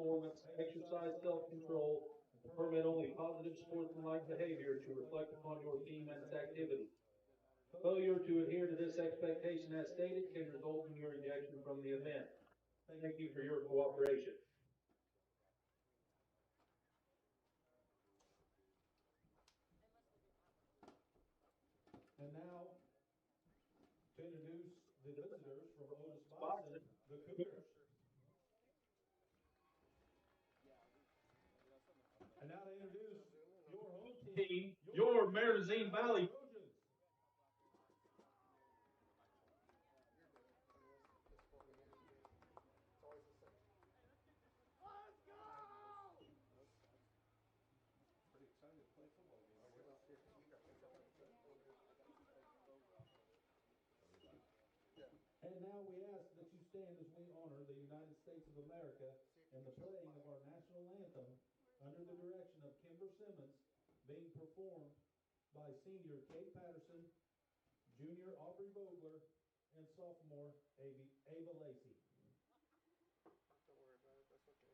performance, exercise self-control, and to permit only positive sportsmanlike behavior to reflect upon your team and its activities. Failure to adhere to this expectation as stated can result in your ejection from the event. Thank you for your cooperation. And now, to introduce the visitors from Otis-Bison, the Cougars. And now to introduce your home team, Your Marais Valley. Trojans. Pretty excited to play football game. And now we ask that you stand as we honor the United States of America and the playing of our national anthem under the direction of Kimber Simmons, being performed by senior Kate Patterson, junior Aubrey Vogler, and sophomore Ava Lacey. Don't worry about it, that's okay.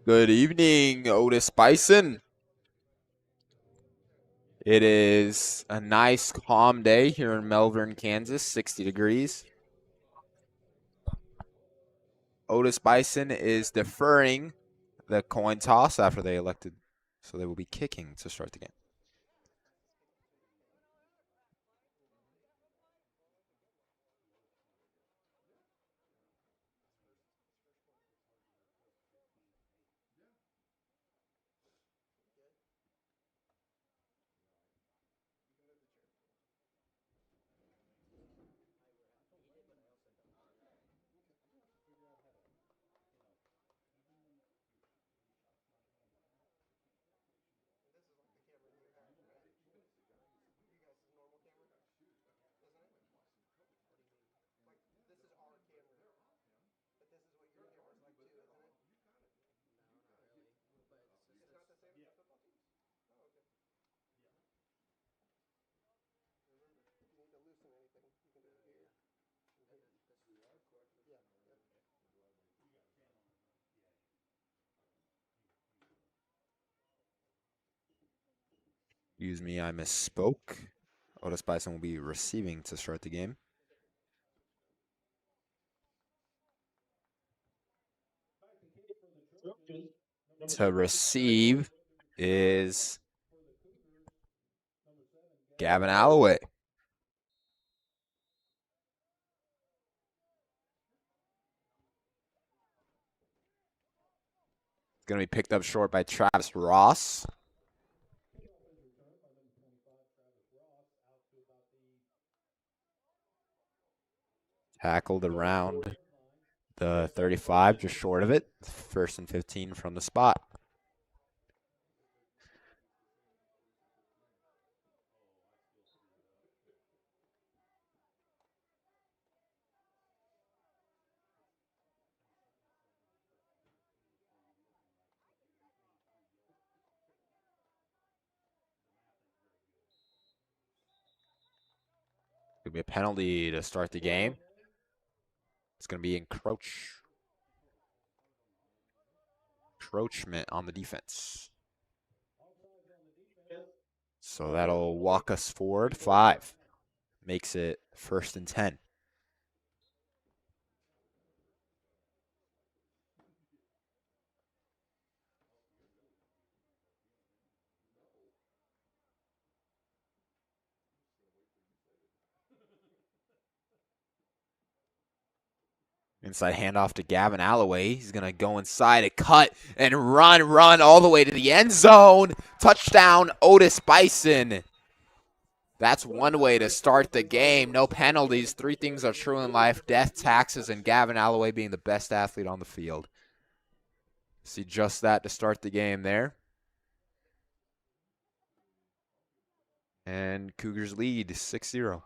Good evening, Otis-Bison. It is a nice, calm day here in Melbourne, Kansas, 60 degrees. Otis-Bison is deferring the coin toss after they elected, so they will be kicking to start the game. Excuse me, I misspoke. Otis-Bison will be receiving to start the game. To receive is Gavin Alloway. Going to be picked up short by Travis Ross. Tackled around the 35, just short of it. 1st and 15 from the spot. Going to be a penalty to start the game. It's going to be encroachment on the defense. So that'll walk us forward 5. Makes it 1st and 10. Inside handoff to Gavin Alloway. He's going to go inside, a cut, and run all the way to the end zone. Touchdown, Otis-Bison. That's one way to start the game. No penalties. 3 things are true in life: death, taxes, and Gavin Alloway being the best athlete on the field. See just that to start the game there. And Cougars lead 6-0.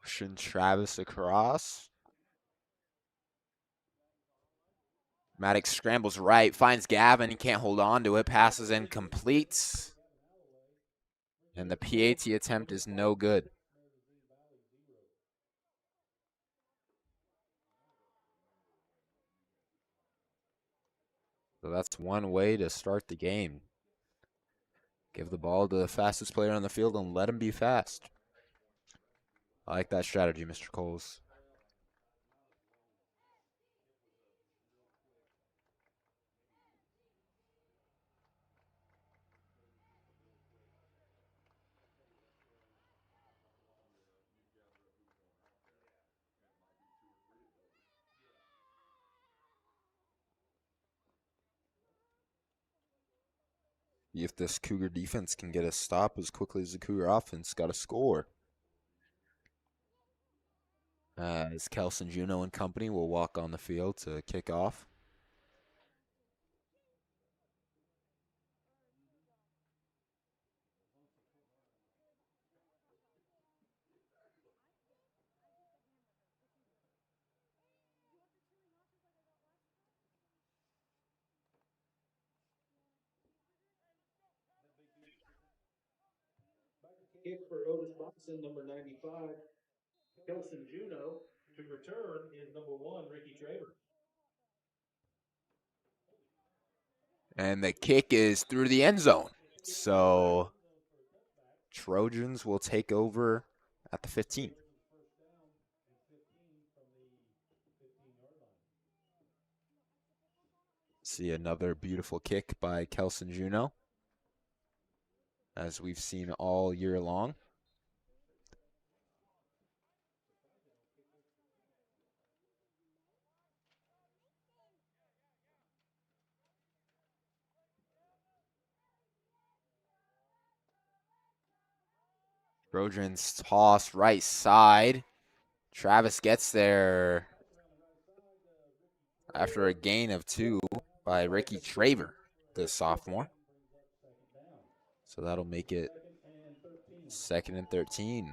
Pushing Travis across. Maddox scrambles right, finds Gavin. He can't hold on to it. Passes incomplete. And the PAT attempt is no good. So that's one way to start the game. Give the ball to the fastest player on the field and let him be fast. I like that strategy, Mr. Coles. If this Cougar defense can get a stop as quickly as the Cougar offense got a score. As Kelson Juneau and company will walk on the field to kick off. kick for Otis-Bison, number 95, Kelson Juno. To return is number 1, Ricky Traver. And the kick is through the end zone. So Trojans will take over at the 15. See another beautiful kick by Kelson Juno, as we've seen all year long. Trojans toss right side. Travis gets there after a gain of 2 by Ricky Traver, the sophomore. So that'll make it 2nd and 13.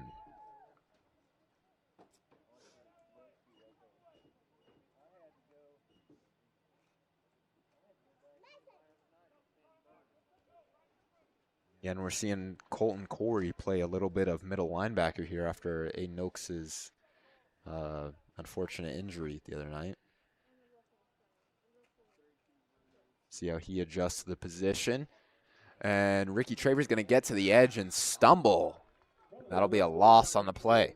Again, we're seeing Colton Corey play a little bit of middle linebacker here after Aiden Oaks' unfortunate injury the other night. See how he adjusts to the position. And Ricky Traver's going to get to the edge and stumble. That'll be a loss on the play.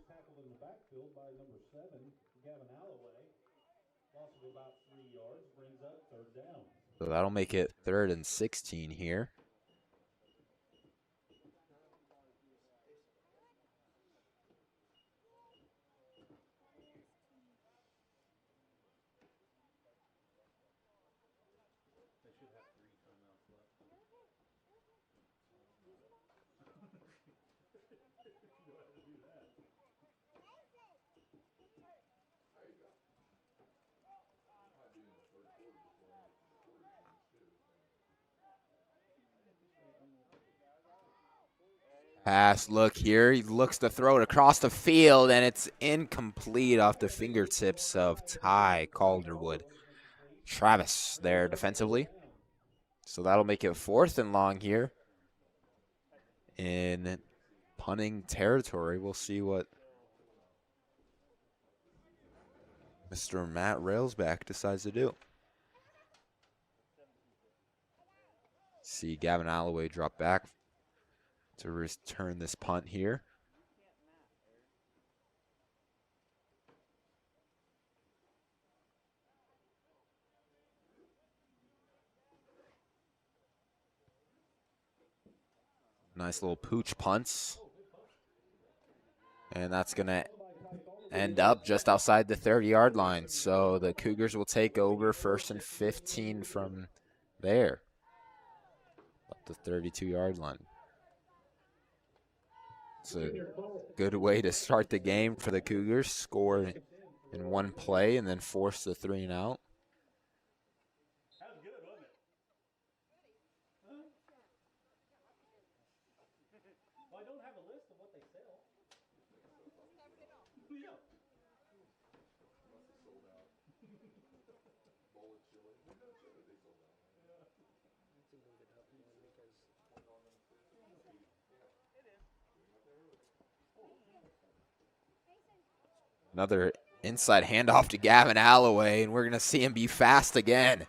So that'll make it 3rd and 16 here. Pass look here. He looks to throw it across the field, and it's incomplete off the fingertips of Ty Calderwood. Travis there defensively. So that'll make it 4th and long here in punting territory. We'll see what Mr. Matt Railsback decides to do. See Gavin Alloway drop back to return this punt here. Nice little pooch punts. And that's going to end up just outside the 30-yard line. So the Cougars will take over 1st and 15 from there. Up the 32-yard line. It's a good way to start the game for the Cougars. Score in one play and then force the 3 and out. That was good, wasn't it? Well, I don't have a list of what they sell. Yeah. Another inside handoff to Gavin Alloway, and we're going to see him be fast again.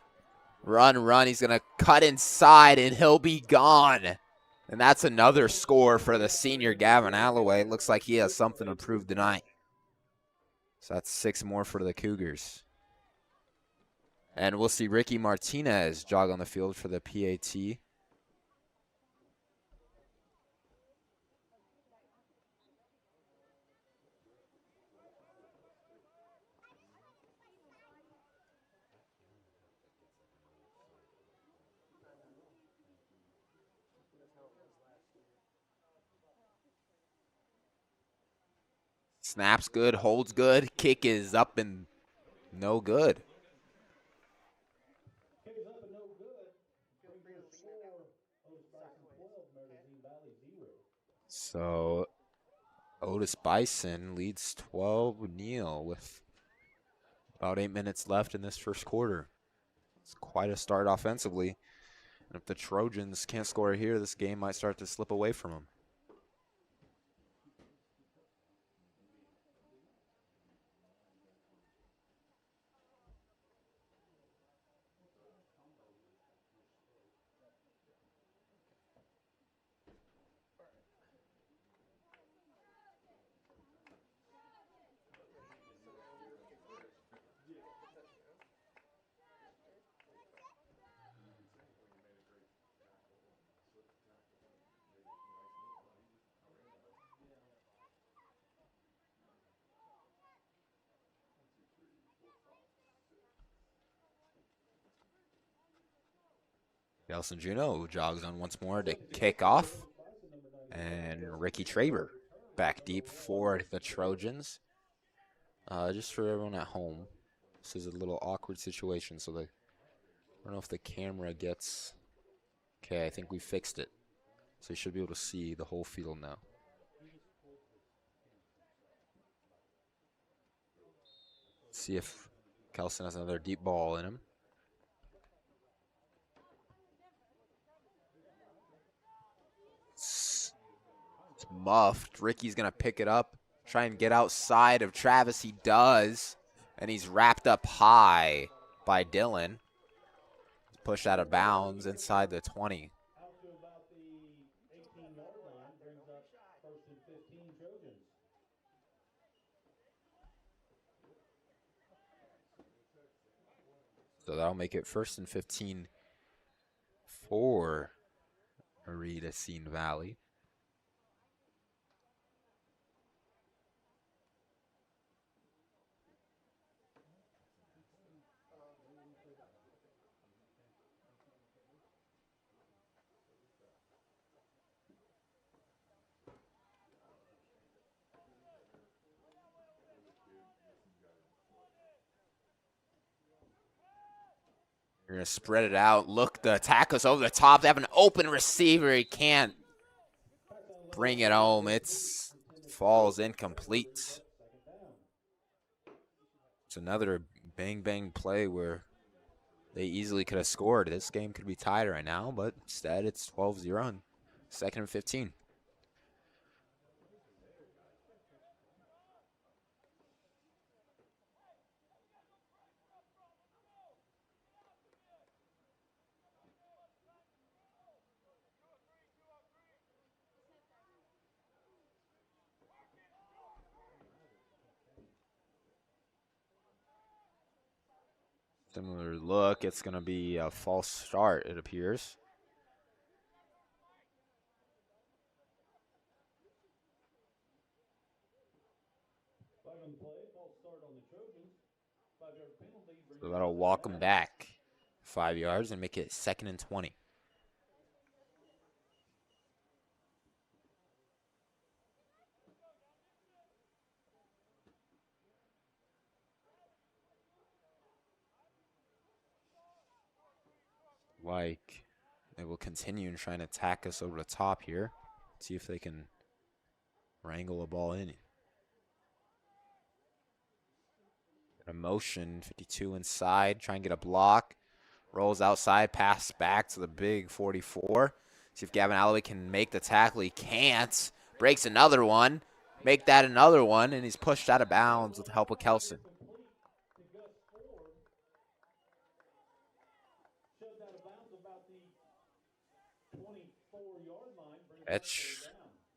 Run. He's going to cut inside, and he'll be gone. And that's another score for the senior Gavin Alloway. Looks like he has something to prove tonight. So that's 6 more for the Cougars. And we'll see Ricky Martinez jog on the field for the PAT. Snaps good, holds good, kick is up and no good. So Otis-Bison leads 12-0 with about 8 minutes left in this first quarter. It's quite a start offensively. And if the Trojans can't score here, this game might start to slip away from them. Nelson Juno jogs on once more to kick off. And Ricky Traber back deep for the Trojans. Just for everyone at home, this is a little awkward situation, so I don't know if the camera gets... Okay, I think we fixed it. So you should be able to see the whole field now. See if Kelson has another deep ball in him. It's muffed. Ricky's going to pick it up, try and get outside of Travis. He does, and he's wrapped up high by Dylan. He's pushed out of bounds inside the 20. Out to about the 18-yard line, brings up first and 15 Trojans. So that'll make it first and 15 for Marais Valley. You're going to spread it out. Look, the tackle's over the top. They have an open receiver. He can't bring it home. It's falls incomplete. It's another bang-bang play where they easily could have scored. This game could be tied right now, but instead it's 12-0 on second and 15. Similar look. It's going to be a false start, it appears. So that'll walk them back 5 yards and make it second and 20. Like, they will continue trying to attack us over the top here. See if they can wrangle a ball in. A motion, 52 inside, try and get a block. Rolls outside, pass back to the big 44. See if Gavin Alloway can make the tackle. He can't. Breaks another one. Make that another one, and he's pushed out of bounds with the help of Kelson. Catch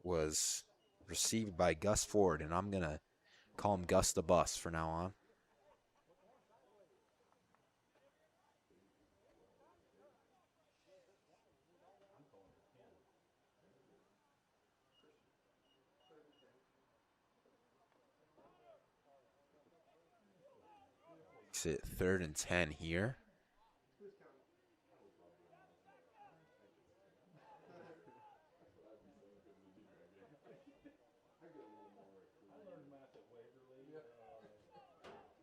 was received by Gus Ford, and I'm going to call him Gus the Bus from now on. Makes it 3rd and 10 here.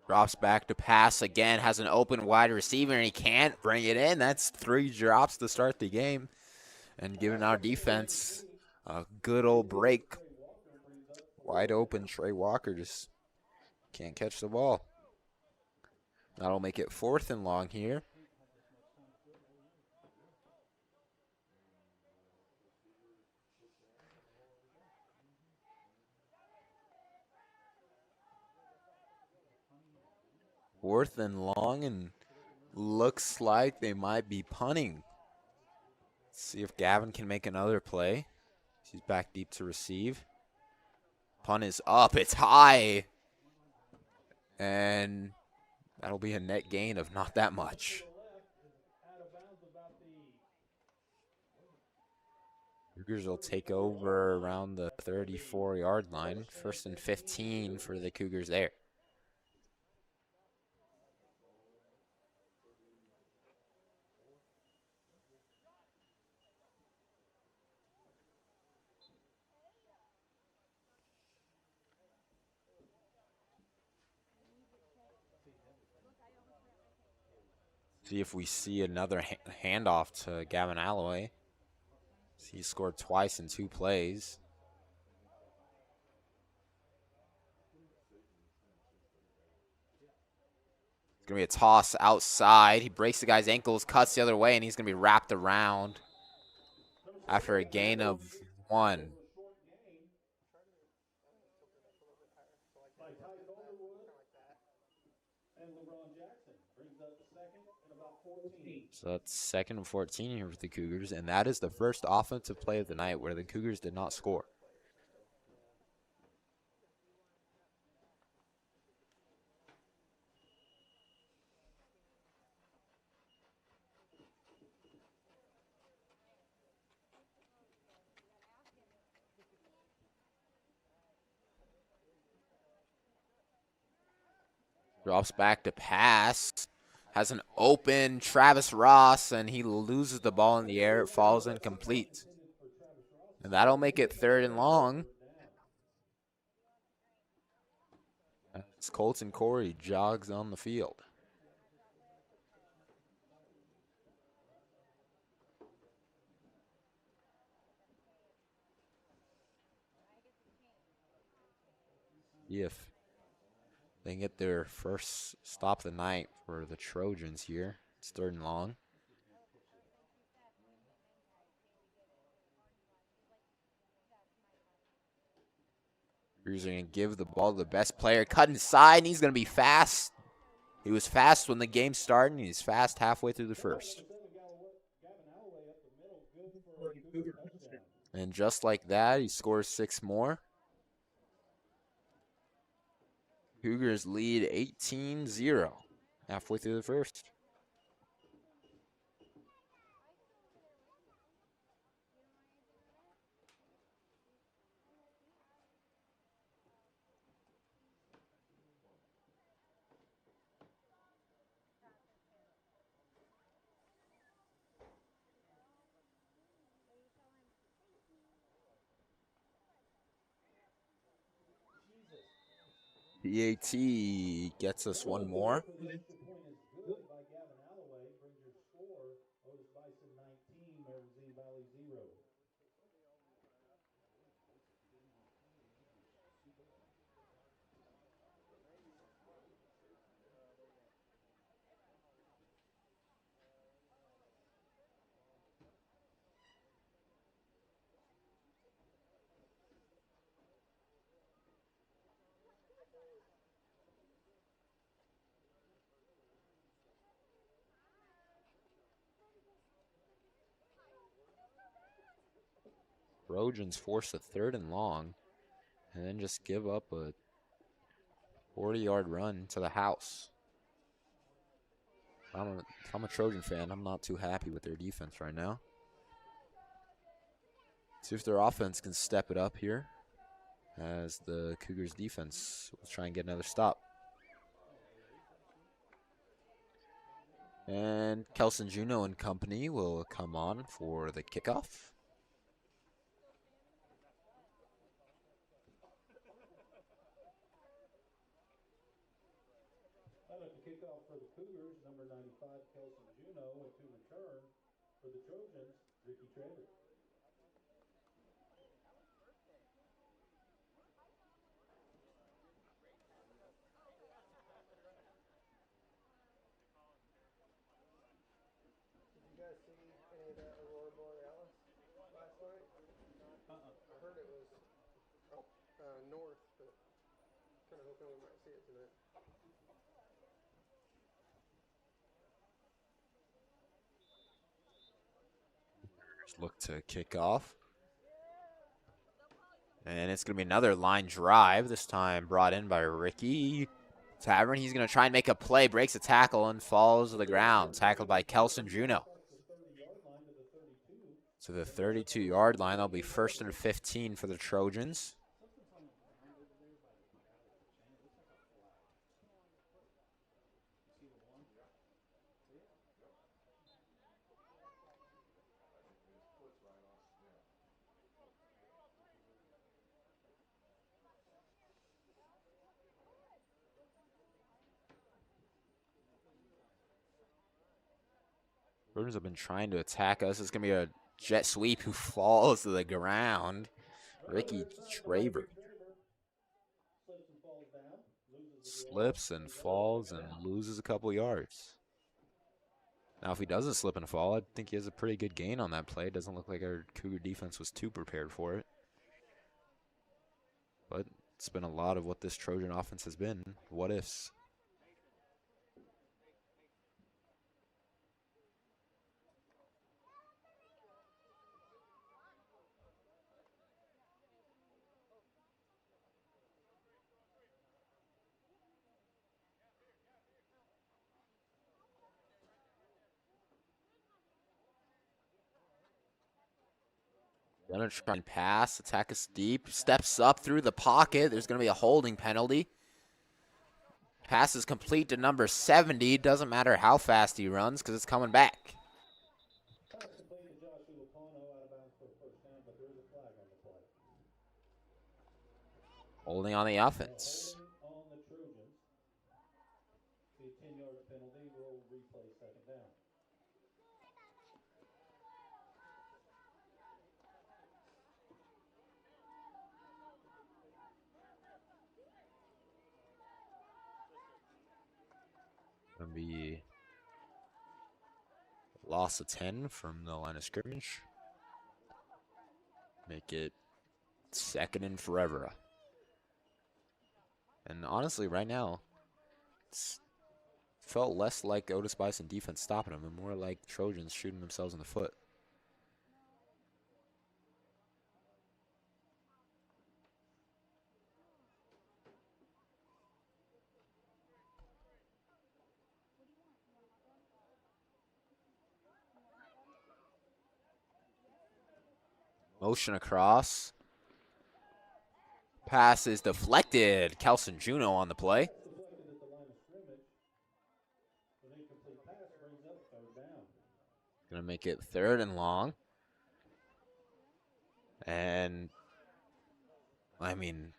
Drops back to pass again, has an open wide receiver, and he can't bring it in. That's 3 drops to start the game. And giving our defense a good old break. Wide open, Trey Walker just can't catch the ball. That'll make it 4th and long here. Fourth and long, and looks like they might be punting. Let's see if Gavin can make another play. He's back deep to receive. Punt is up. It's high. And that'll be a net gain of not that much. Cougars will take over around the 34-yard line. 1st and 15 for the Cougars there. See if we see another handoff to Gavin Alloway. He scored twice in 2 plays. It's going to be a toss outside. He breaks the guy's ankles, cuts the other way, and he's going to be wrapped around after a gain of 1. So that's 2nd and 14 here for the Cougars, and that is the first offensive play of the night where the Cougars did not score. Drops back to pass. Has an open Travis Ross, and he loses the ball in the air. It falls incomplete. And that'll make it 3rd and long. As Colton Corey jogs on the field. If they get their first stop of the night for the Trojans here, it's 3rd and long. Cougars are going to give the ball to the best player. Cut inside, and he's going to be fast. He was fast when the game started, and he's fast halfway through the first. And just like that, he scores 6 more. Cougars lead 18-0 halfway through the first. PAT gets us 1 more. Trojans force a 3rd and long, and then just give up a 40-yard run to the house. If I'm a Trojan fan, I'm not too happy with their defense right now. See if their offense can step it up here, as the Cougars defense will try and get another stop. And Kelson Juneau and company will come on for the kickoff. Kickoff for the Cougars, number 95, Kelson Juneau, and to return for the Trojans, Ricky Traver. Did you guys see any of that Aurora Borealis last night? I heard it was up north, but kind of hoping we might see it tonight. Look to kick off. And it's going to be another line drive, this time brought in by Ricky Tavern. He's going to try and make a play, breaks a tackle, and falls to the ground. Tackled by Kelson Juneau. To the 32-yard line. That'll be 1st and 15 for the Trojans. Trojans have been trying to attack us. It's going to be a jet sweep who falls to the ground. Ricky Traver slips and falls and loses a couple yards. Now, if he doesn't slip and fall, I think he has a pretty good gain on that play. It doesn't look like our Cougar defense was too prepared for it. But it's been a lot of what this Trojan offense has been. What ifs? Gonna try and pass, attack us deep, steps up through the pocket. There's gonna be a holding penalty. Pass is complete to number 70. Doesn't matter how fast he runs because it's coming back. Holding on the offense. Gonna be loss of 10 from the line of scrimmage. Make it 2nd and forever. And honestly, right now, it's felt less like Otis-Bison defense stopping him and more like Trojans shooting themselves in the foot. Motion across. Pass is deflected. Kelson Juno on the play. Gonna make it 3rd and long. And I mean,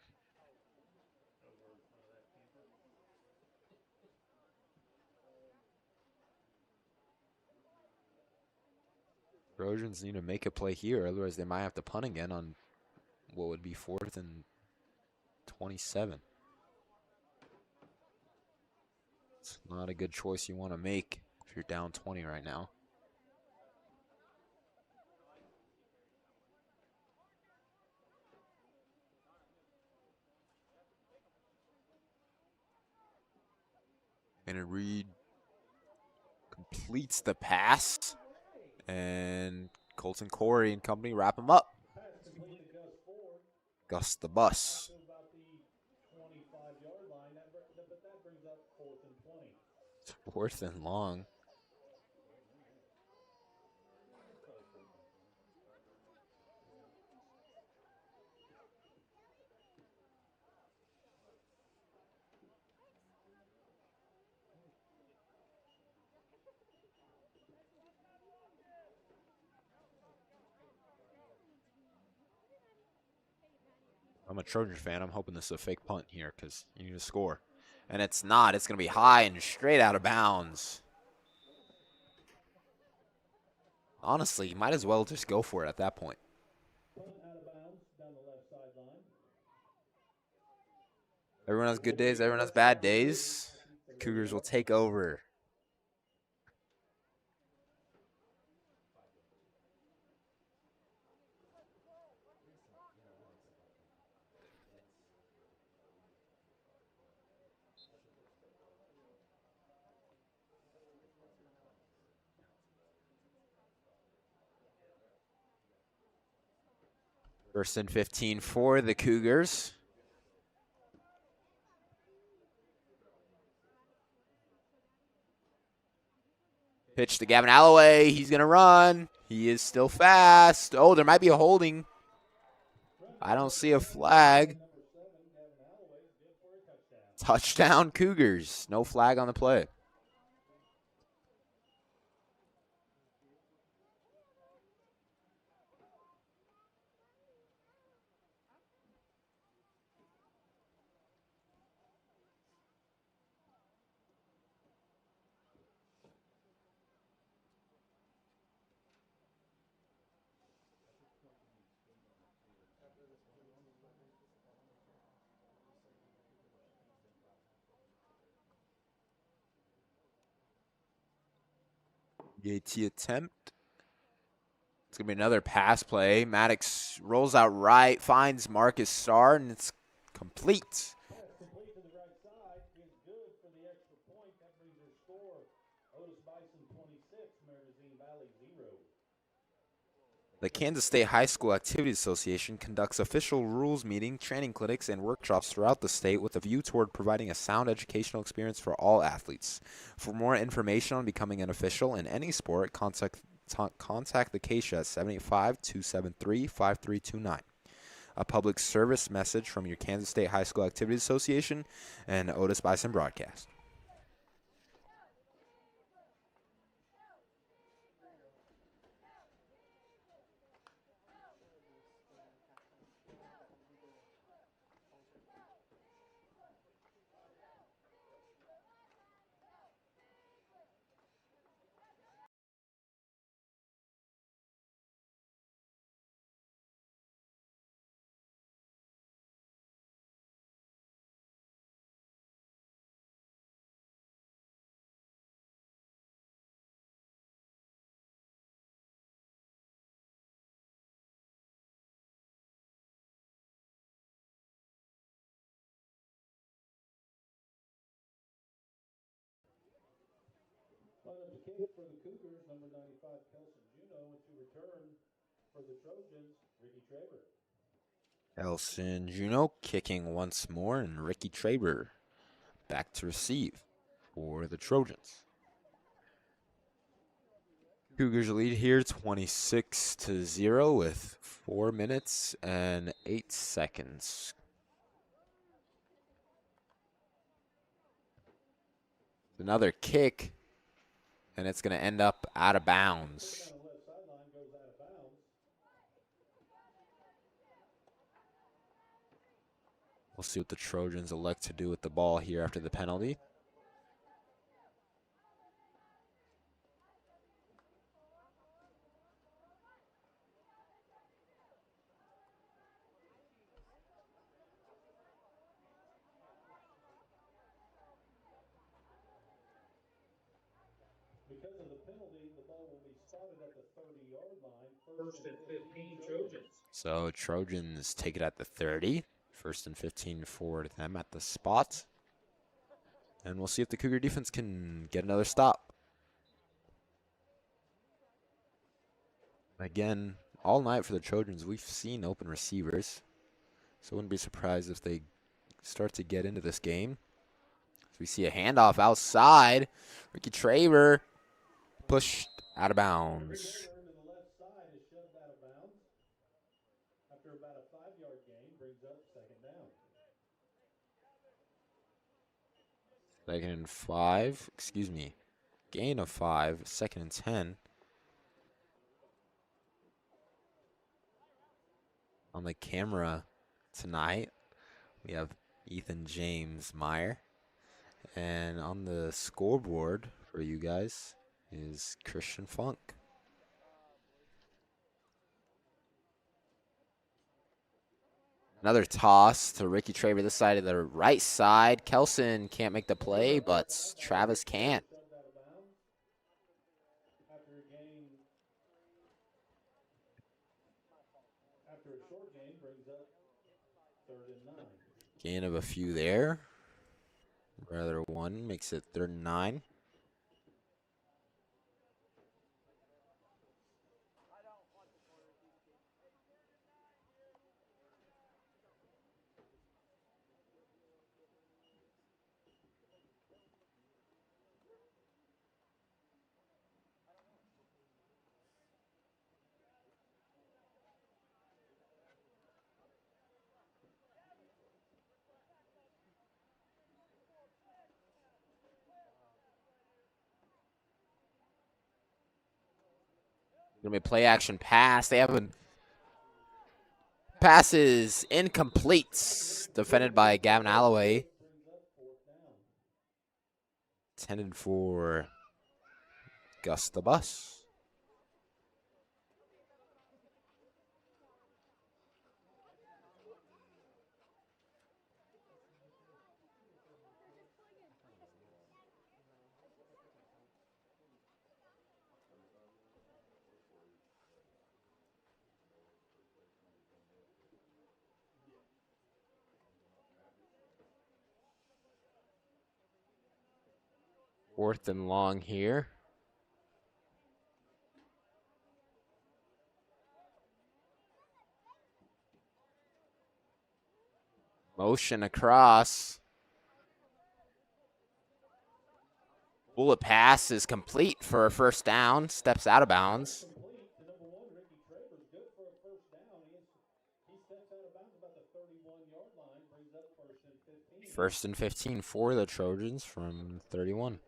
Trojans need to make a play here, otherwise they might have to punt again on what would be 4th and 27. It's not a good choice you want to make if you're down 20 right now. And Reed completes the pass. And Colton Corey and company wrap him up. Gus the bus. 4th and long. I'm a Trojan fan. I'm hoping this is a fake punt here because you need to score. And it's not. It's going to be high and straight out of bounds. Honestly, you might as well just go for it at that point. Everyone has good days. Everyone has bad days. The Cougars will take over. First and 15 for the Cougars. Pitch to Gavin Alloway. He's going to run. He is still fast. Oh, there might be a holding. I don't see a flag. Touchdown Cougars. No flag on the play. AT attempt. It's going to be another pass play. Maddox rolls out right, finds Marcus Starr, and it's complete. Pass complete to the right side is good for the extra point. That brings your score. Otis-Bison 26, Marais Valley 0. The Kansas State High School Activities Association conducts official rules meeting, training clinics, and workshops throughout the state with a view toward providing a sound educational experience for all athletes. For more information on becoming an official in any sport, contact the Acacia at 785-273-5329. A public service message from your Kansas State High School Activities Association and Otis-Bison Broadcast. Line up to kick for the Cougars, number 95, Kelson Juno, and to return for the Trojans, Ricky Traber. Elson Juno kicking once more, and Ricky Traber back to receive for the Trojans. Cougars lead here 26-0 with 4 minutes and 8 seconds. Another kick, and it's going to end up out of bounds. We'll see what the Trojans elect to do with the ball here after the penalty. Because of the penalty, the ball will be spotted at the 30-yard line. First and 15 Trojans. So Trojans take it at the 30. First and 15 for them at the spot. And we'll see if the Cougar defense can get another stop. Again, all night for the Trojans, we've seen open receivers. So I wouldn't be surprised if they start to get into this game. So we see a handoff outside. Ricky Traber pushed out of bounds. To the left side is shoved out of bounds. After about a 5-yard gain, brings up second down. Second and 5. Excuse me. Gain of 5. Second and 10. On the camera tonight, we have Ethan James Meyer. And on the scoreboard for you guys is Christian Funk. Another toss to Ricky Traber this side of the right side. Kelson can't make the play, but Travis can't. After a short gain, brings up third and 9. Gain of a few there. Rather one makes it 3rd and 9. Gonna be a play action pass. They haven't. Pass is incomplete. Defended by Gavin Alloway. Intended for Gus the Bus. 4th and long here. Motion across. Bullet pass is complete for a first down. Steps out of bounds. Complete to number 1, Ricky Travers. Good for a first down. He steps out of bounds about the 31-yard line. Brings up 1st and 15. 1st and 15 for the Trojans from 31.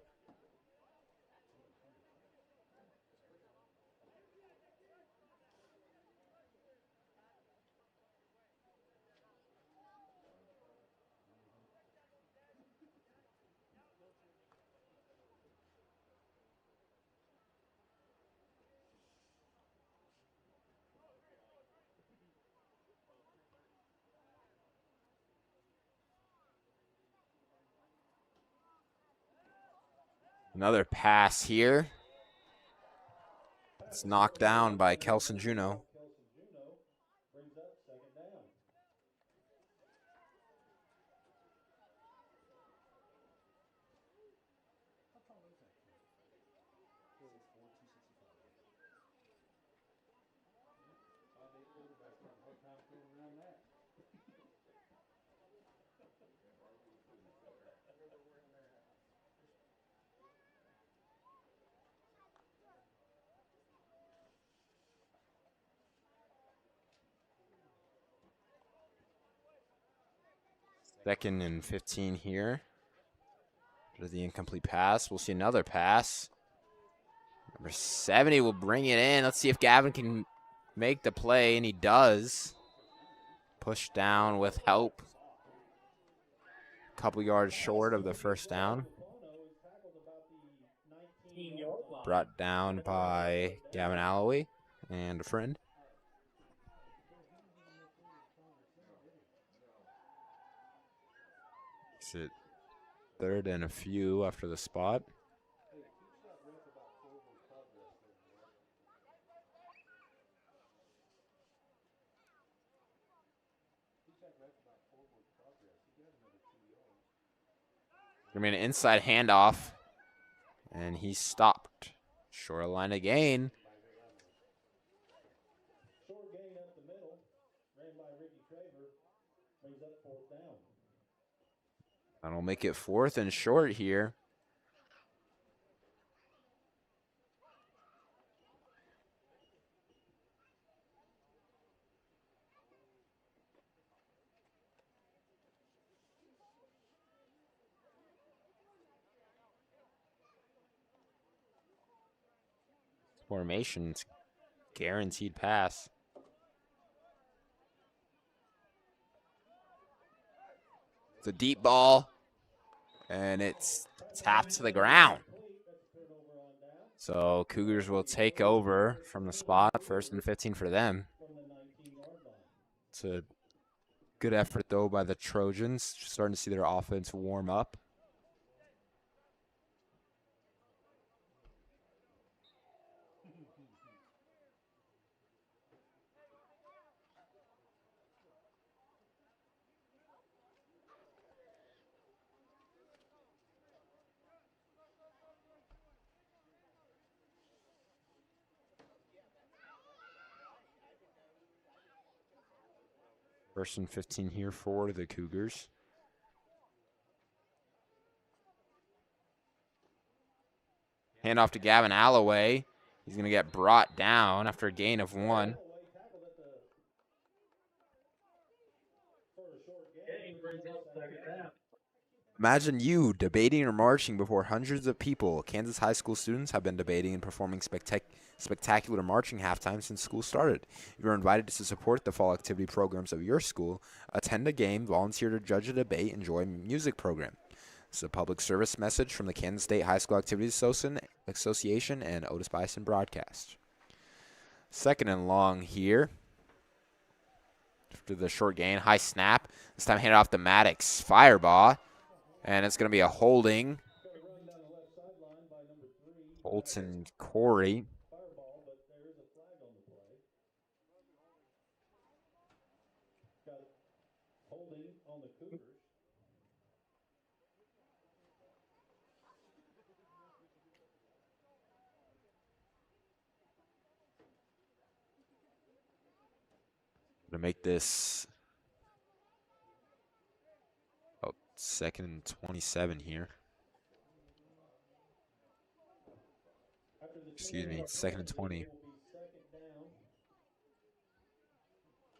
Another pass here. It's knocked down by Kelson Juneau. Kelson Juneau brings up 2nd down. Second and 15 here. After the incomplete pass, we'll see another pass. Number 70 will bring it in. Let's see if Gavin can make the play, and he does. Push down with help. A couple yards short of the first down. Brought down by Gavin Alloway and a friend. It's it 3rd and a few after the spot. Gonna be an inside handoff, and he stopped. Short line again. Short gain up the middle. Ran by Ricky Traver. Brings up 4th down. That'll make it 4th and short here. Formation's guaranteed pass. It's a deep ball, and it's tapped to the ground. So Cougars will take over from the spot. 1st and 15 for them. It's a good effort, though, by the Trojans. Starting to see their offense warm up. First and 15 here for the Cougars. Handoff to Gavin Alloway. He's going to get brought down after a gain of 1. Imagine you debating or marching before hundreds of people. Kansas high school students have been debating and performing spectacular marching halftime since school started. You're invited to support the fall activity programs of your school, attend a game, volunteer to judge a debate, enjoy a music program. This is a public service message from the Kansas State High School Activities Association and Otis-Bison Broadcast. 2nd and long here. After the short gain, high snap. This time handed off to Maddox. Fireball. And it's going to be a holding. Bolton Corey. To make this 2nd and 27 here. Excuse me, 2nd and 20. It will be second down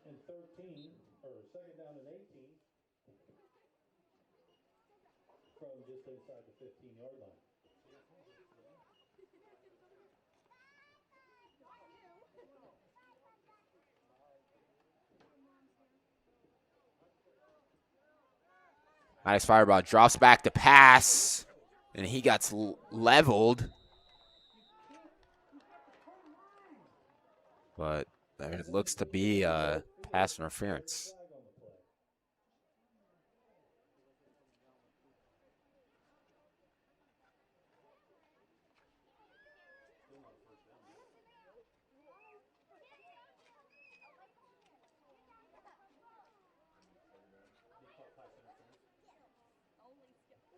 and 13, or second down and 18 from just inside the 15-yard line. Nice fireball. Drops back to pass. And he gets leveled. But there looks to be pass interference.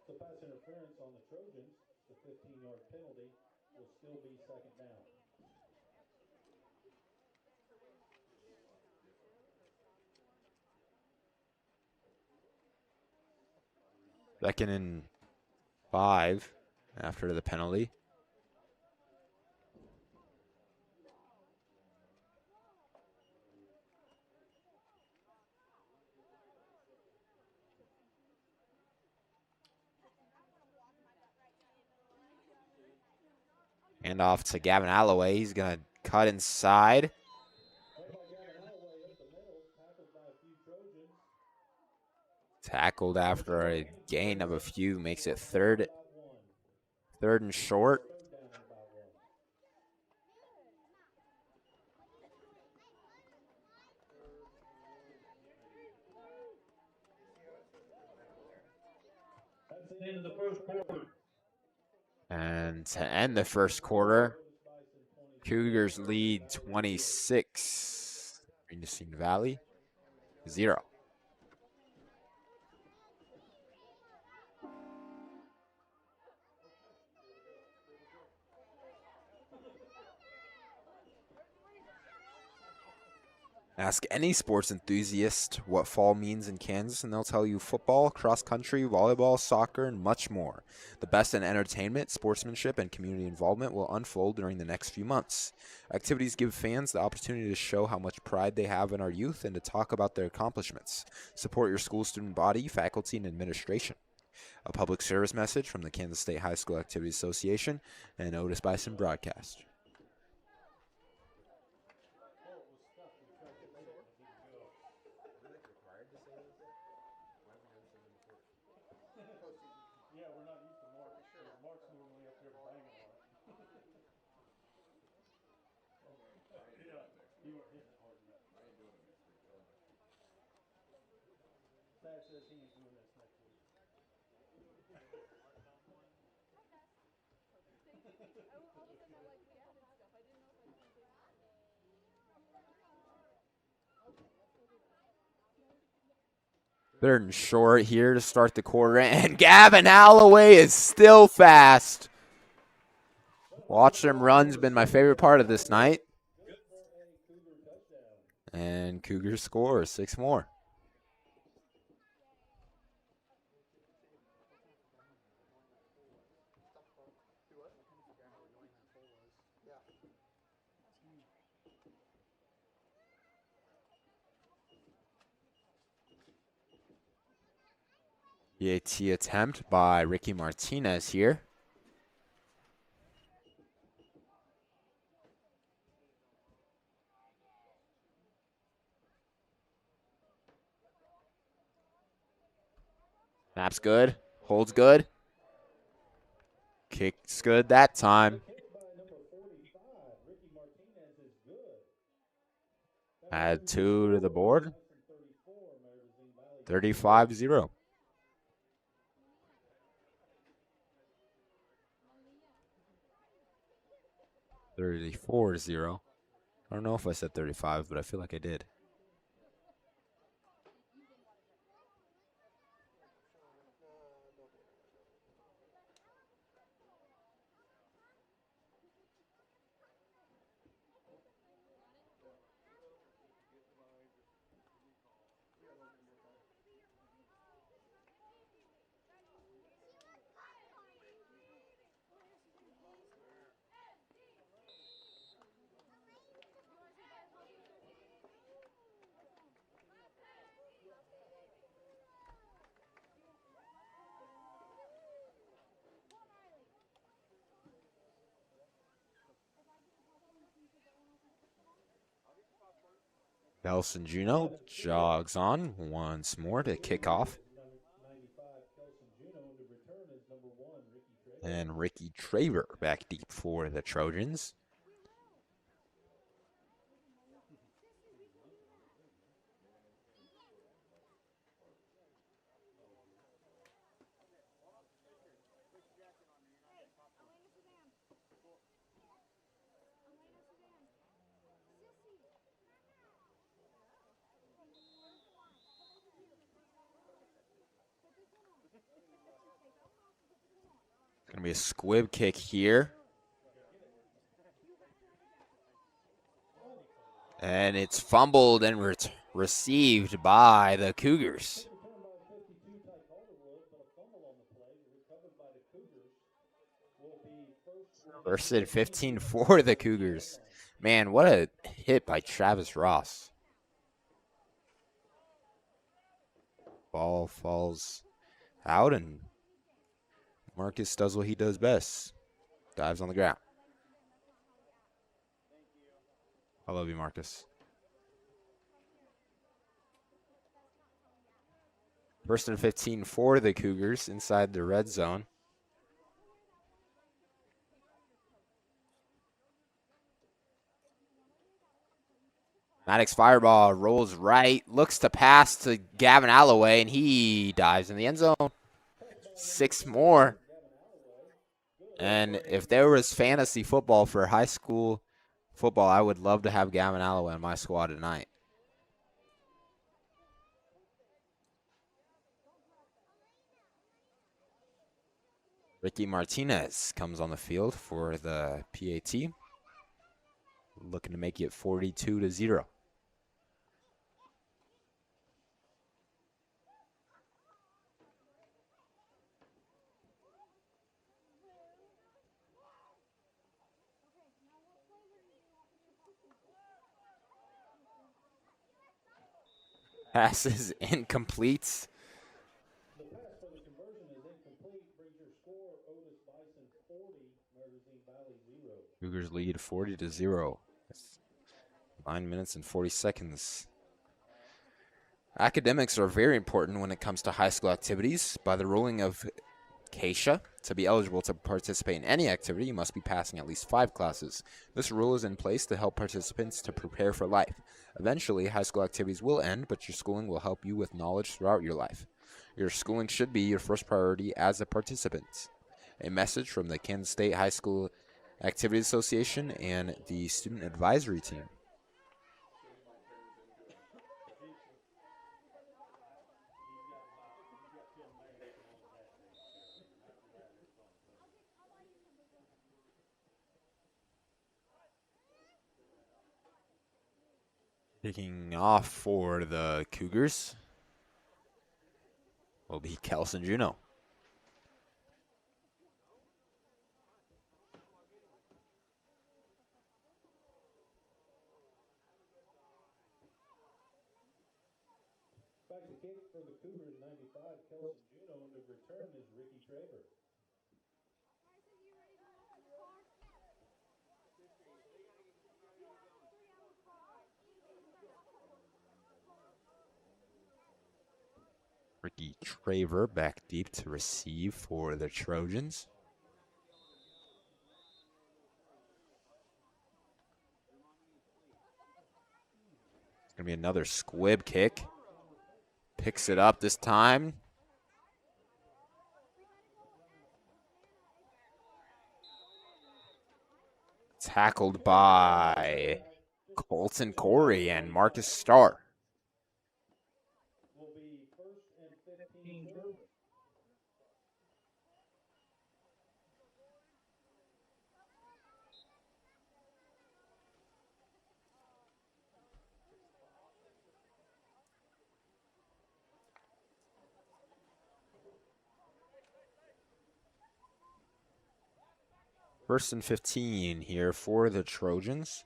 The pass interference on the Trojans, the 15-yard penalty, will still be second down. Second and 5 after the penalty. Hand off to Gavin Alloway. He's going to cut inside. Tackled after a gain of a few. Makes it third and short. Into the first quarter. And to end the first quarter, Cougars lead 26. Racine Valley 0. Ask any sports enthusiast what fall means in Kansas, and they'll tell you football, cross country, volleyball, soccer, and much more. The best in entertainment, sportsmanship, and community involvement will unfold during the next few months. Activities give fans the opportunity to show how much pride they have in our youth and to talk about their accomplishments. Support your school student body, faculty, and administration. A public service message from the Kansas State High School Activities Association and Otis-Bison Broadcast. Yeah, we're not used to Mark. Mark's normally up there banging on it. Yeah, you weren't hitting it hard enough. I ain't doing it next week. Thad says he ain't doing this next week. Third and short here to start the quarter, and Gavin Alloway is still fast. Watch him run's been my favorite part of this night. And Cougars score 6 more. PAT attempt by Ricky Martinez here. Snap's good. Holds good. Kick's good that time. Add 2 to the board. 35-0. 34-0. I don't know if I said 35, but I feel like I did. Nelson Juno jogs on once more to kick off. And Ricky Traver back deep for the Trojans. Going to be a squib kick here. And it's fumbled and received by the Cougars. First and 15 for the Cougars. Man, what a hit by Travis Ross. Ball falls out, and Marcus does what he does best. Dives on the ground. I love you, Marcus. First and 15 for the Cougars inside the red zone. Maddox fireball rolls right, looks to pass to Gavin Alloway, and he dives in the end zone. 6 more. And if there was fantasy football for high school football, I would love to have Gavin Alloway on my squad tonight. Ricky Martinez comes on the field for the PAT, looking to make it 42-0. Pass is incomplete. The pass for the conversion is incomplete. Brings your score Otis-Bison 40, Marais Valley 0. Cougars lead 40-0. 9 minutes and 40 seconds. Academics are very important when it comes to high school activities. By the ruling of CASHA, to be eligible to participate in any activity, you must be passing at least 5 classes. This rule is in place to help participants to prepare for life. Eventually, high school activities will end, but your schooling will help you with knowledge throughout your life. Your schooling should be your first priority as a participant. A message from the Kansas State High School Activities Association and the Student Advisory Team. Kicking off for the Cougars will be Kelson Juno. Back to kick for the Cougars, 95, Kelson Juno, and the return is Ricky Traver. Ricky Traver back deep to receive for the Trojans. It's going to be another squib kick. Picks it up this time. Tackled by Colton Corey and Marcus Starr. Will be first and 15. First and 15 here for the Trojans.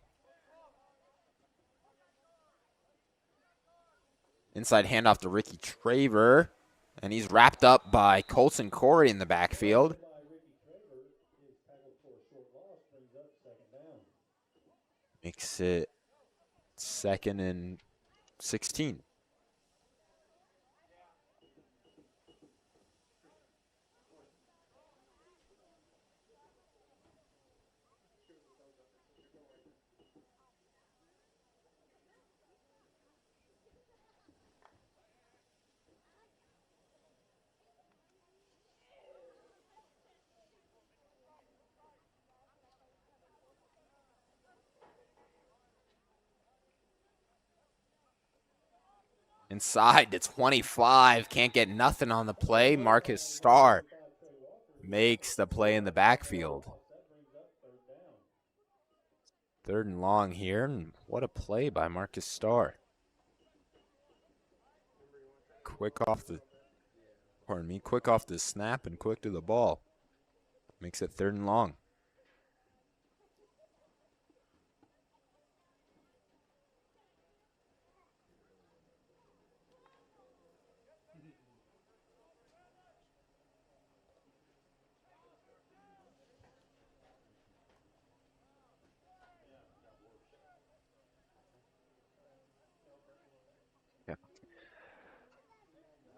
Inside handoff to Ricky Traver. And he's wrapped up by Colton Corey in the backfield. Makes it 2nd and 16. Inside to 25. Can't get nothing on the play. Marcus Starr makes the play in the backfield. Third and long here. And what a play by Marcus Starr. Quick off the snap and quick to the ball. Makes it third and long.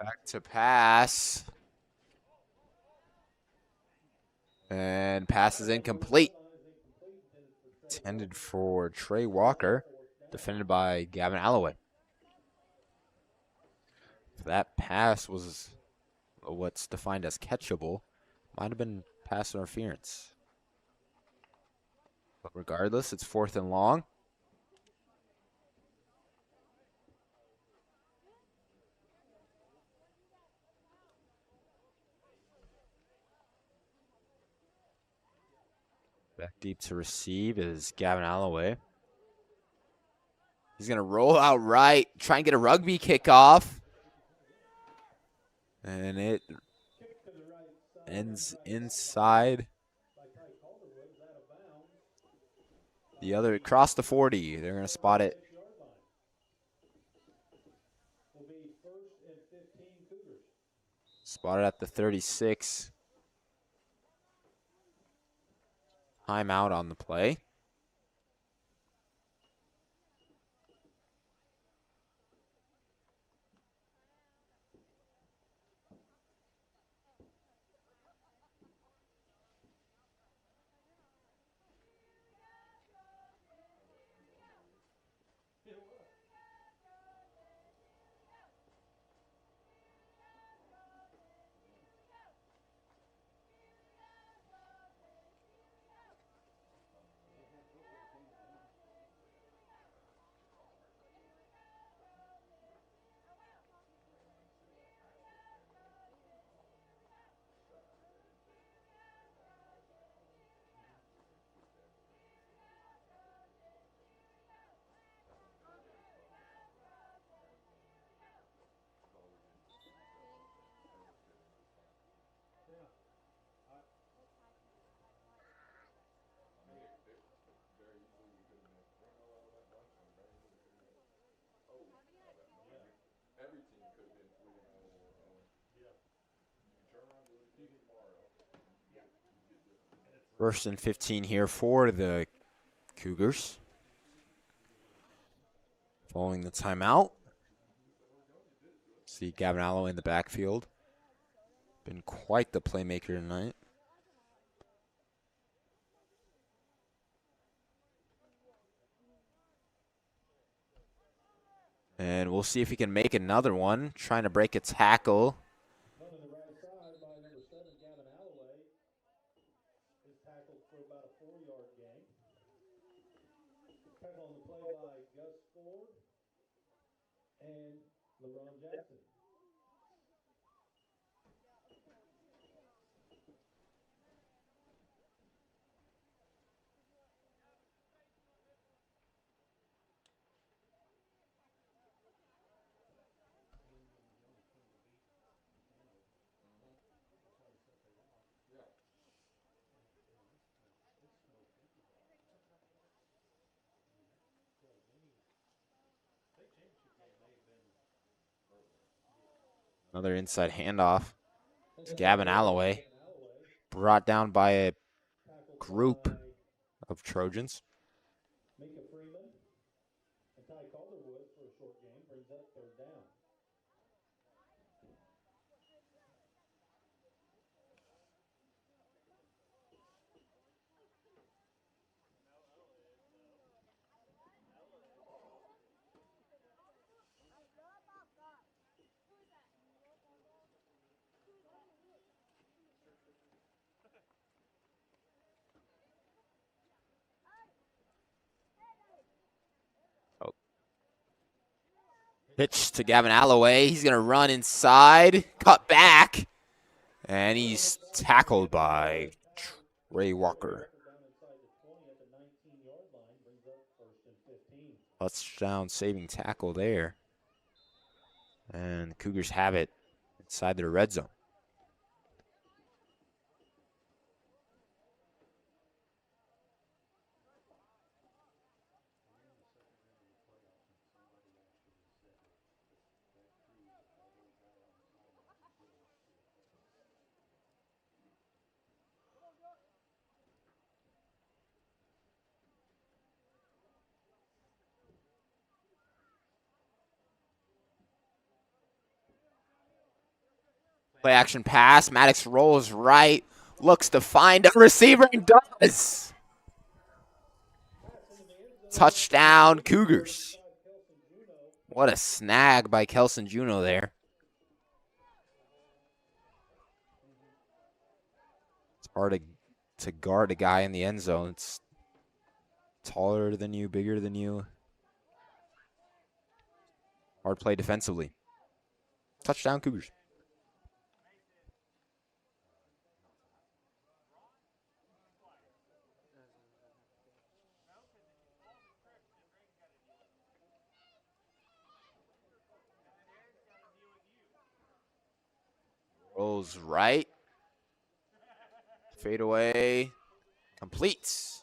Back to pass. And pass is incomplete. Intended for Trey Walker. Defended by Gavin Alloway. That pass was what's defined as catchable. Might have been pass interference. But regardless, it's fourth and long. Back deep to receive is Gavin Alloway. He's going to roll out right, try and get a rugby kickoff. And it ends inside. The other, across the 40. They're going to spot it. Spotted at the 36. Timeout on the play. First and 15 here for the Cougars. Following the timeout. See Gavin Alloway in the backfield. Been quite the playmaker tonight. And we'll see if he can make another one. Trying to break a tackle. Another inside handoff. It's Gavin Alloway. Brought down by a group of Trojans. brings up third down. Pitch to Gavin Alloway. He's going to run inside, cut back, and he's tackled by Ray Walker. Down inside the 20 at the 19-yard line brings up first and 15. Touchdown saving tackle there. And the Cougars have it inside their red zone. Play action pass. Maddox rolls right. Looks to find a receiver and does. Touchdown, Cougars. What a snag by Kelson Juno there. It's hard to guard a guy in the end zone. It's taller than you, bigger than you. Hard play defensively. Touchdown, Cougars. Rolls right. Fade away. Completes.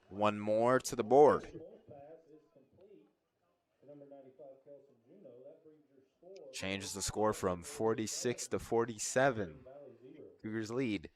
One more to the board. Changes the score from 46 to 47. Cougars lead.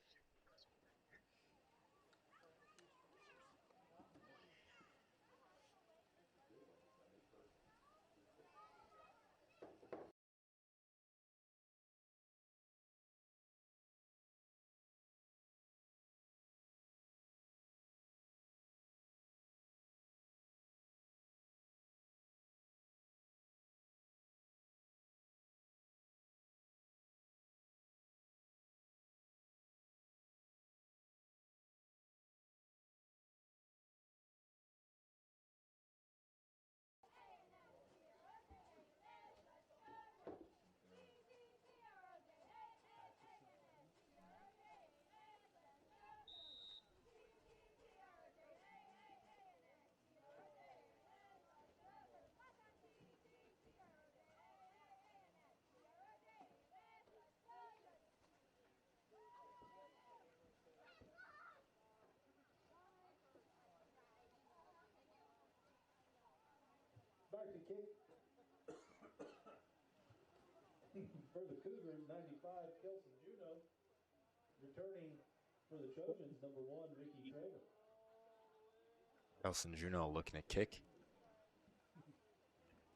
Back to kick for the Cougars, 95, Kelson Juno. Returning for the Trojans, number 1, Ricky Traver. Kelson Juno looking to kick.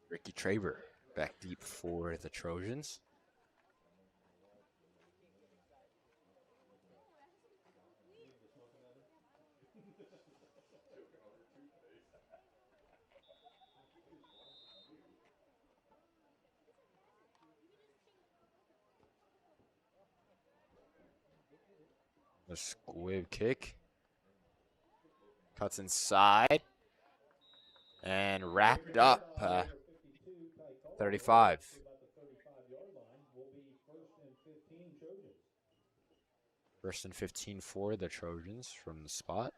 Ricky Traver back deep for the Trojans. The squib kick. Cuts inside. And wrapped up. 35. About the 35-yard line will be first and 15 Trojans. First and 15 for the Trojans from the spot.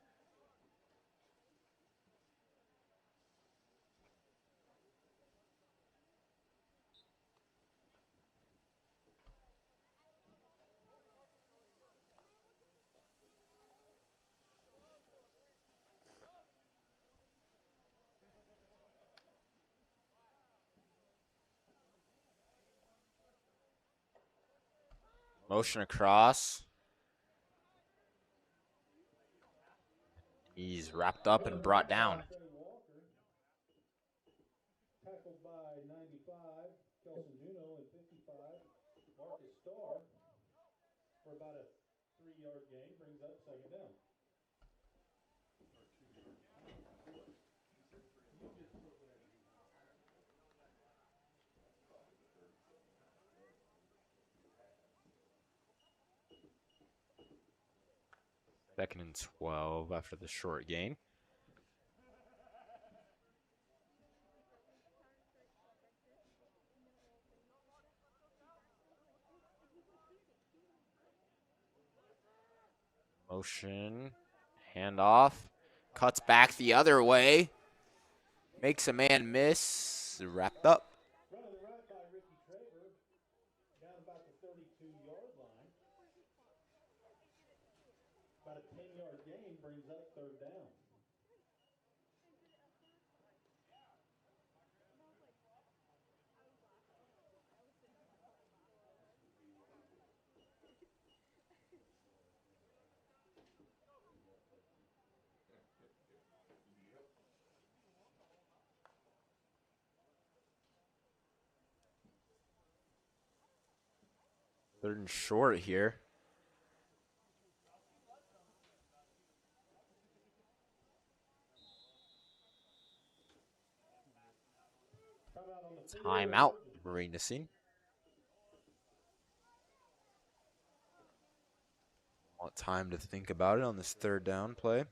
Motion across. He's wrapped up and brought down. Tackled by 95, up second down. Second and 12 after the short gain. Motion, handoff, cuts back the other way, makes a man miss, wrapped up. Run to the right by Ricky Traver, down about the 32-yard line. About a 10-yard gain brings up third down. Third and short here. Timeout, Marais. Want time to think about it on this third down play.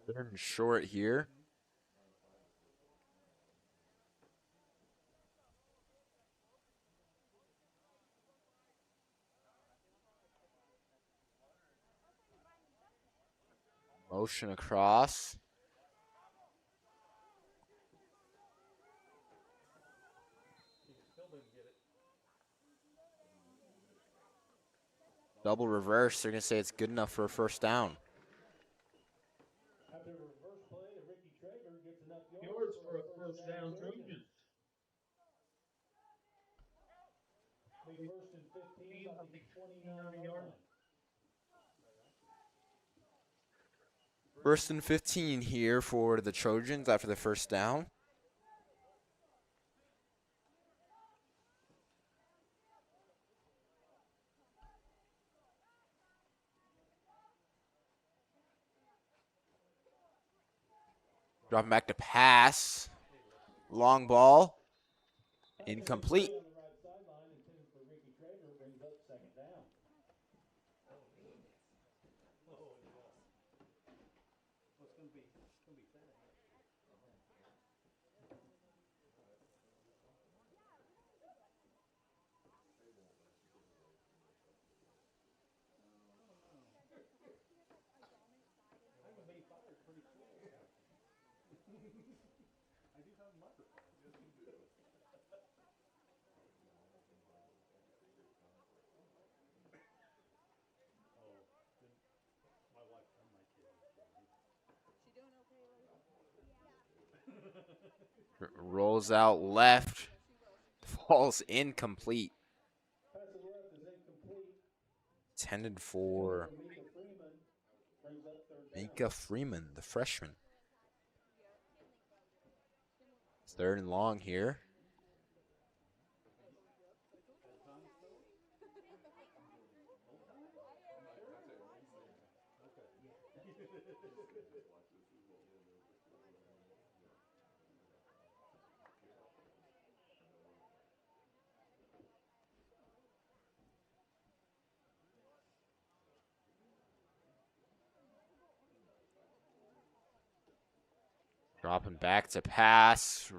Third and short here. Motion across. Double reverse. They're going to say it's good enough for a first down. After a reverse play, Ricky Traver gets enough Yards for a first down, Trojans. First and 15 on the 29-yard line. First and 15 here for the Trojans after the first down. Dropping back to pass. Long ball. Incomplete. On the right sideline, intended for Ricky Traver, brings up second down. Rolls out left. Falls incomplete. Pass to the left is incomplete. Intended for Mika Freeman brings up third down. Mika Freeman, the freshman. Third and long here. Dropping back to pass.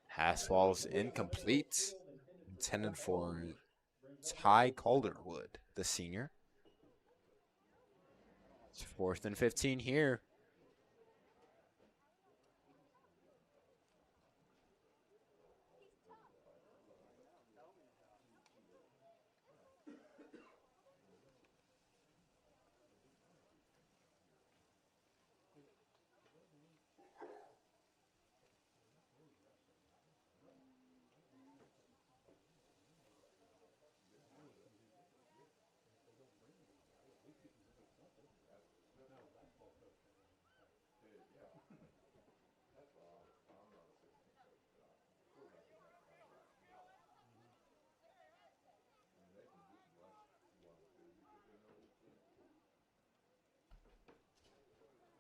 Pass falls incomplete. Intended for Ty Calderwood, the senior. It's 4th and 15 here.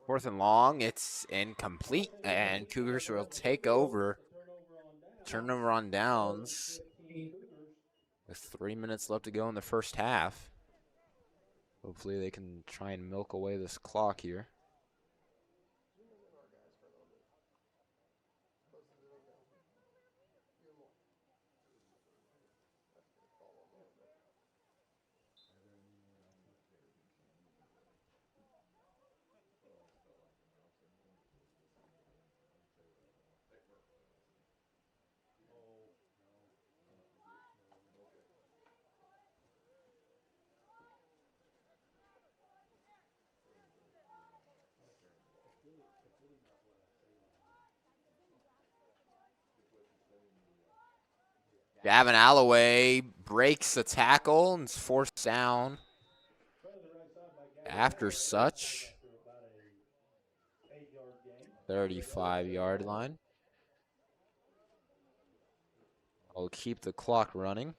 Fourth and long, it's incomplete, and Cougars will take over. Turnover on downs. With 3 minutes left to go in the first half. Hopefully they can try and milk away this clock here. Gavin Alloway breaks the tackle and is forced down. After such, 35-yard line. I'll keep the clock running.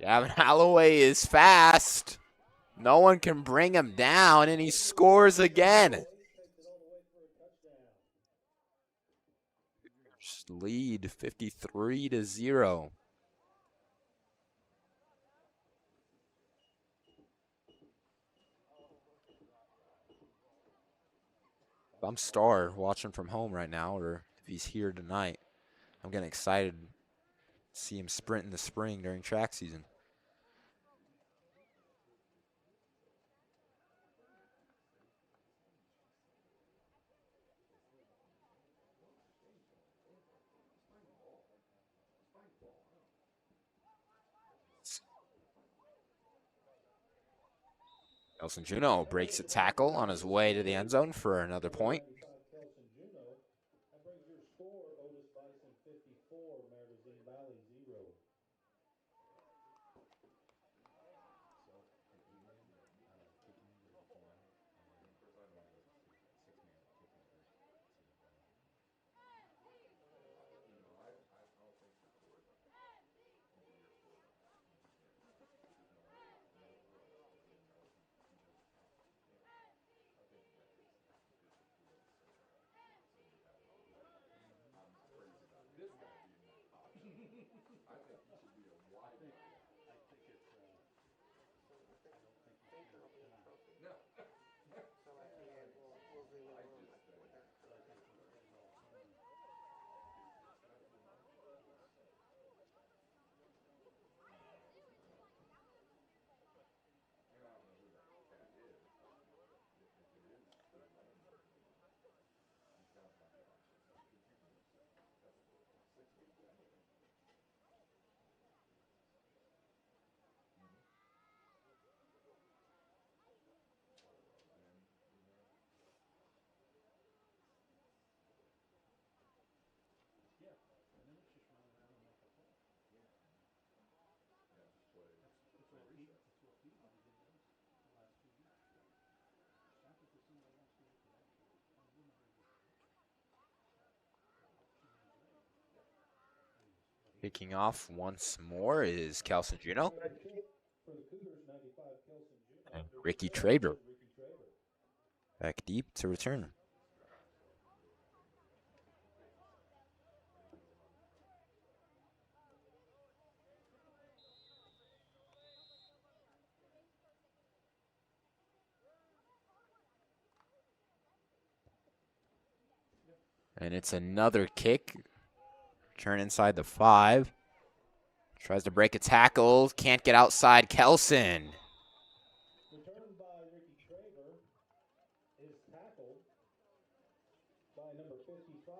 Gavin Alloway is fast. No one can bring him down, and he scores again. Lead 53-0. If I'm Star watching from home right now, or if he's here tonight, I'm getting excited to see him sprint in the spring during track season. Nelson Juno breaks a tackle on his way to the end zone for another point. That brings your score, Otis-Bison 54, Marais Valley 0. Kicking off once more is Cal Cygnes For the Cougars, 95 Kelson Jr. and Ricky Traber. Ricky Traber. Back deep to return. And it's another kick. Turn inside the 5. Tries to break a tackle. Can't get outside Kelson. Return by Ricky Traber is tackled by number 55,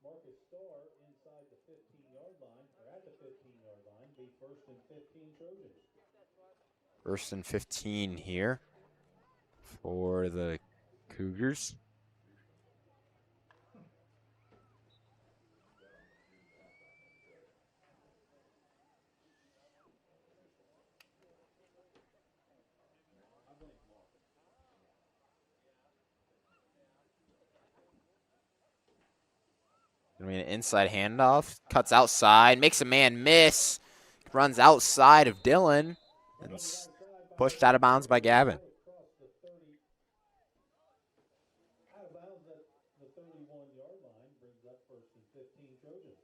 Marcus Starr, inside the 15-yard line, or at the 15-yard line. Be first and 15 Trojans. First and 15 here for the Cougars. Gonna be an inside handoff. Cuts outside. Makes a man miss. Runs outside of Dylan. And pushed out of bounds by Gavin. Out of bounds at the 31-yard line, brings up first and 15 Trojans.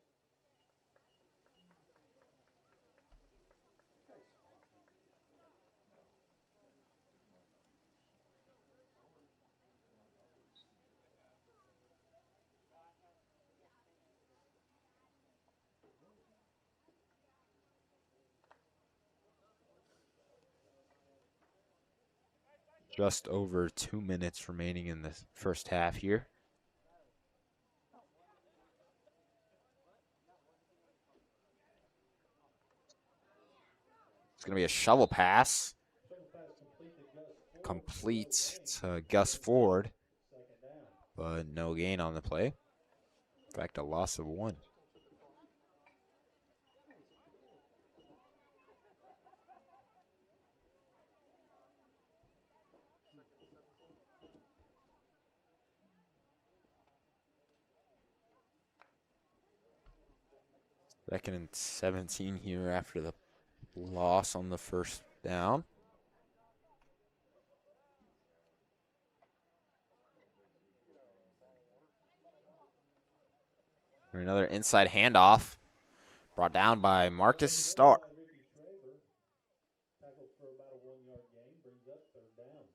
Just over 2 minutes remaining in the first half here. It's going to be a shovel pass. Complete to Gus Ford. But no gain on the play. In fact, a loss of 1. Second and 17 here after the loss on the first down. Another inside handoff. Brought down by Marcus Starr. Tackled for about a 1-yard gain, brings up third down.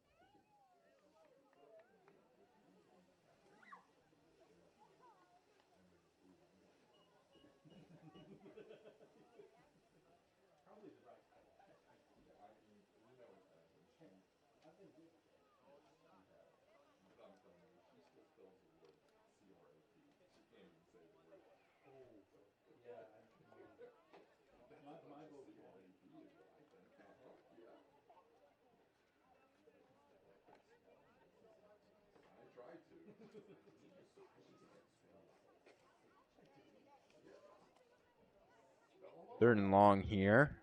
Third and long here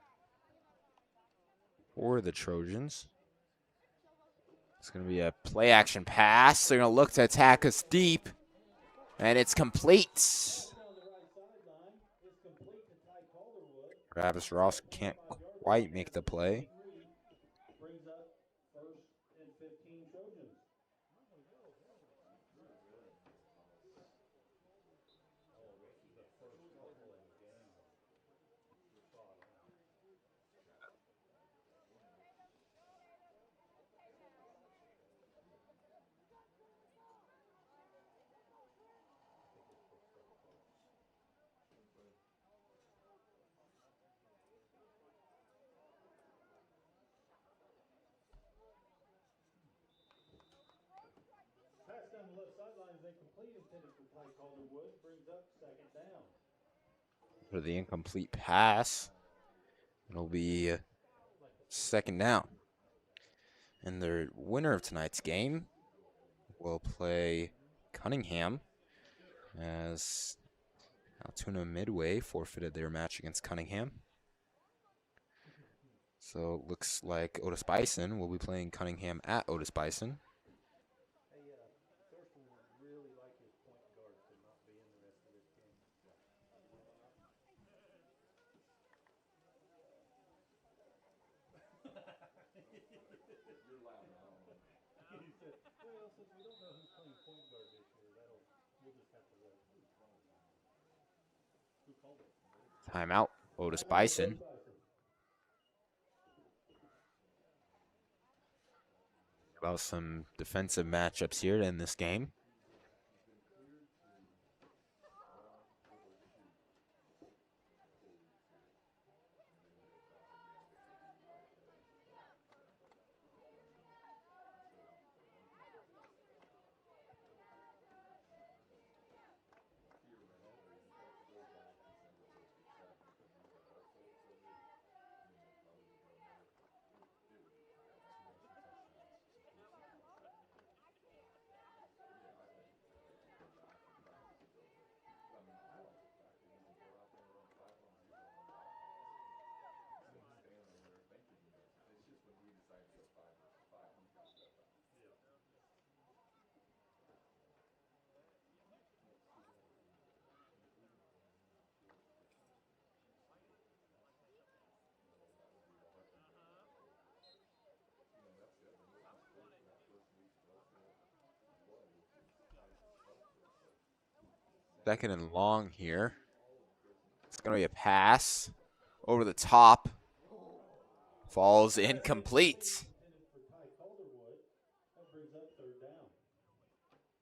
for the Trojans. It's going to be a play action pass. They're going to look to attack us deep. And it's complete. Travis Ross can't quite make the play. Brings up first and 15 Trojans. Pass down the left sideline is incomplete, intended for Ty Calderwood, brings up second down. For the incomplete pass, it'll be second down. And the winner of tonight's game will play Cunningham, as Altoona Midway forfeited their match against Cunningham. So it looks like Otis-Bison will be playing Cunningham at Otis-Bison. Thurston would really like his point guard to not be in the rest of this game. since we don't know who's playing point guard this year, we'll just have to wait. Who called it? Timeout. Otis-Bison. About some defensive matchups here in this game. Second and long here. It's going to be a pass over the top. Falls incomplete.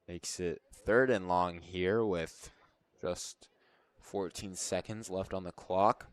Makes it third and long here with just 14 seconds left on the clock.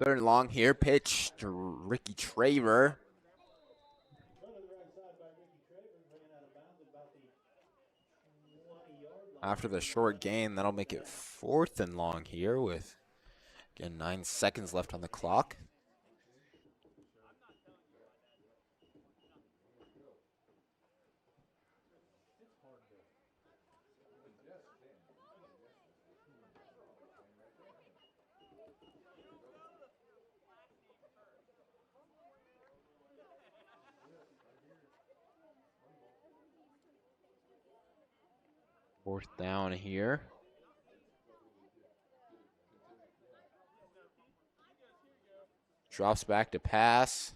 Third and long here, pitch to Ricky Traver. After the short gain, that'll make it fourth and long here with, again, 9 seconds left on the clock. Fourth down here. Drops back to pass.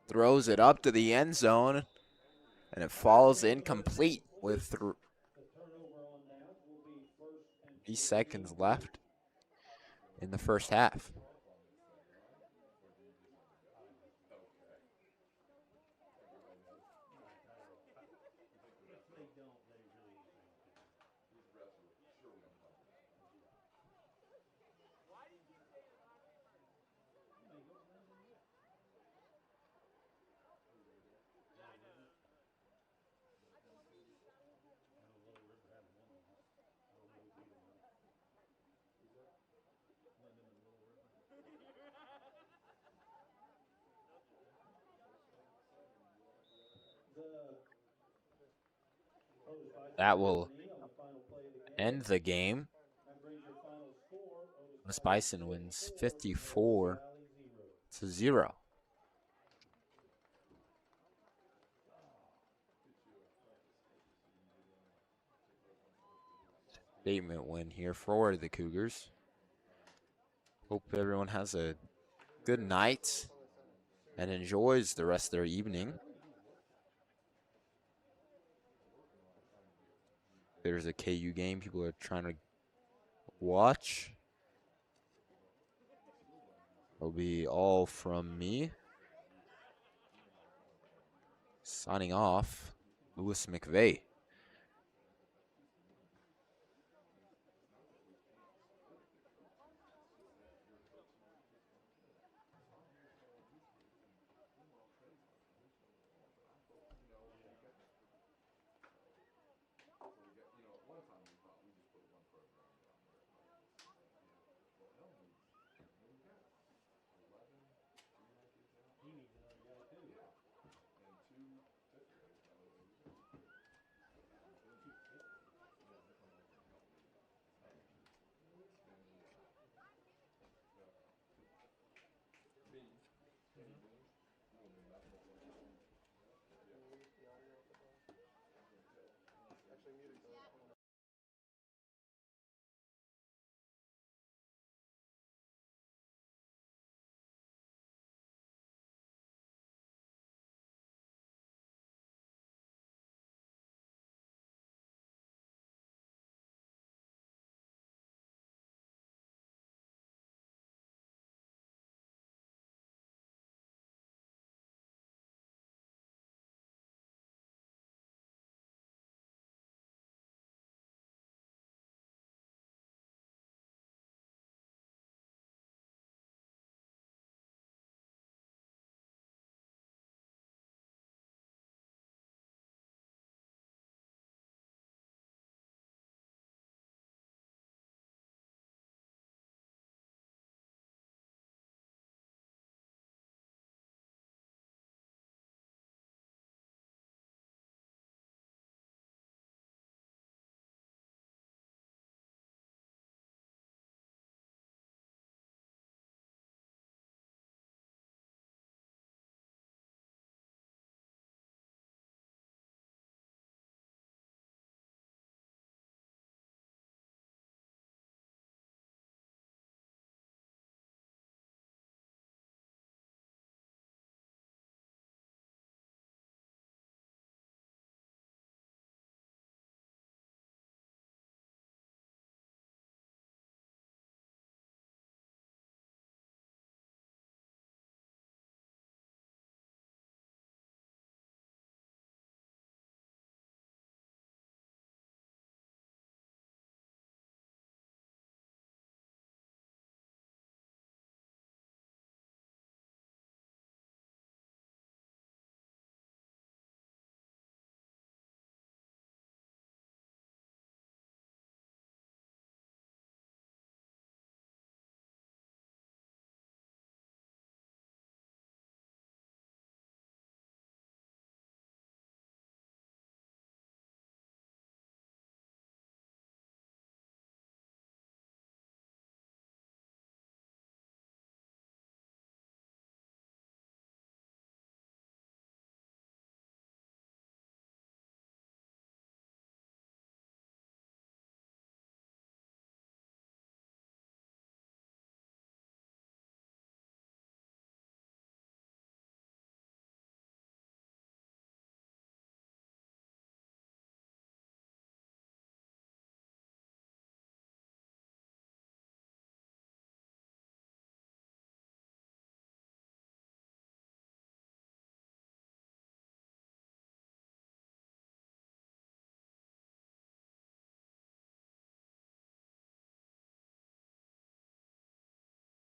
Throws it up to the end zone. And it falls incomplete with 3 seconds left in the first half. That will end the game. Otis-Bison wins 54-0. Statement win here for the Cougars. Hope everyone has a good night and enjoys the rest of their evening. There's a KU game people are trying to watch. It'll be all from me. Signing off, Louis McVeigh.